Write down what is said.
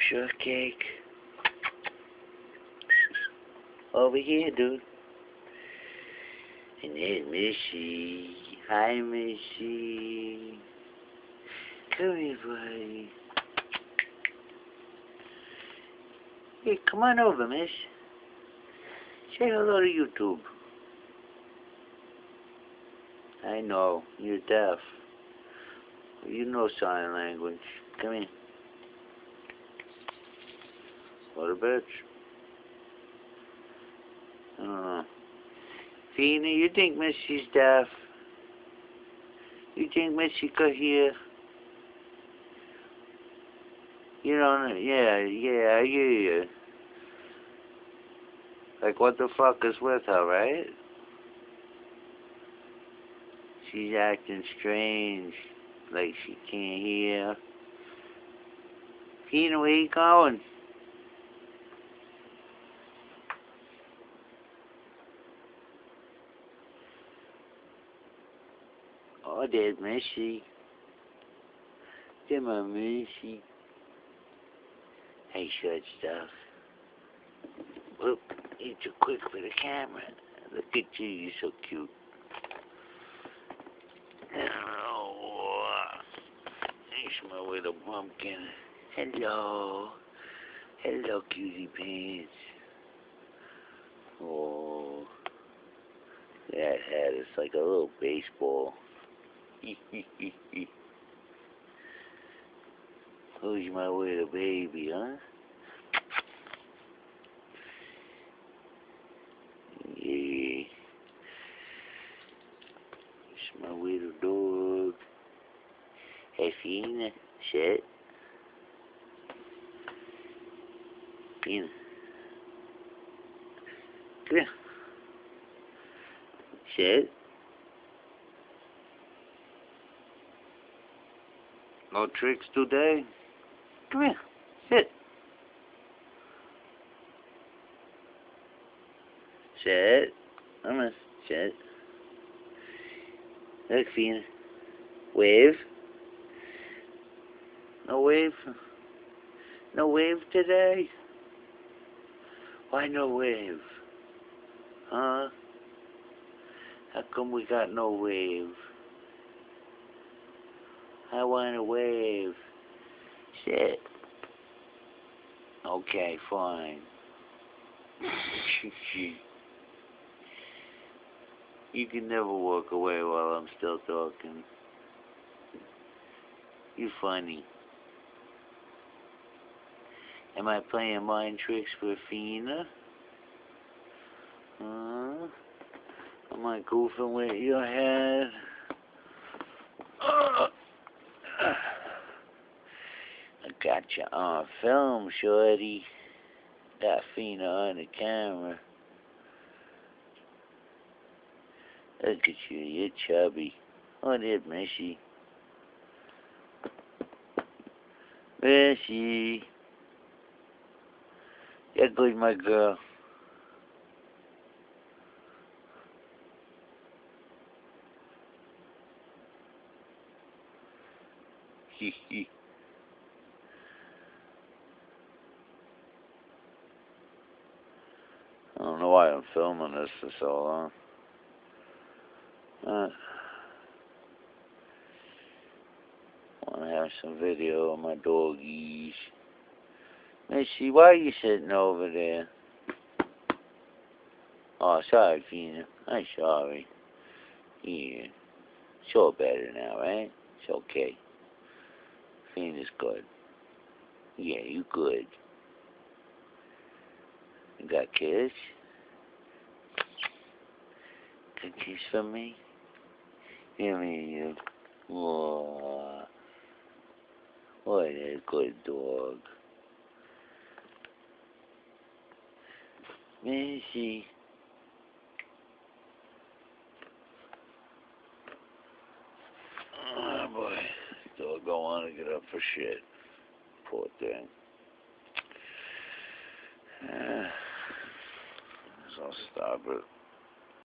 shortcake? Over here, dude. And there's Missy. Hi, Missy. Come here, buddy. Hey, come on over, miss. Say hello to YouTube. I know, you're deaf. You know sign language. Come here. What a bitch. I don't know. Fina, you think Missy's deaf? You think Missy could hear? You don't know? Yeah, I hear you. Like, what the fuck is with her, right? She's acting strange. Like she can't hear. Fina, where you going? Oh, there's Missy. There's my Missy. Hey, short stuff. Whoop, you're too quick for the camera. Look at you, you're so cute. Oh, here's my little pumpkin. Hello. Hello, cutie pants. Oh, that hat is like a little baseball. Who's my little baby, huh? Yeah. It's my little dog. Hey, Fina, sit. Fina. Come here. Sit. No tricks today? Come here. Sit. Sit. I'm gonna sit. Look, Fina. Wave. No wave? No wave today? Why no wave? Huh? How come we got no wave? I want a wave. Sit. Okay, fine. You can never walk away while I'm still talking. You're funny. Am I playing mind tricks with Fina? Huh? Am I goofing with your head? I got you on film, shorty. Got Fina on the camera. Look at you, you're chubby. Oh, there's Missy. Missy. Yeah, good, my girl. Hee. I don't know why I'm filming this for so long. I want to have some video of my doggies. Missy, why are you sitting over there? Oh, sorry, Fina. I'm sorry. Yeah. It's all better now, right? It's okay. Fina's good. Yeah, you good. You got a kiss? Good kiss for me? Give me you. Oh, what a good dog. Missy. Oh, boy. Dog don't want to get up for shit. Poor thing. So stop it.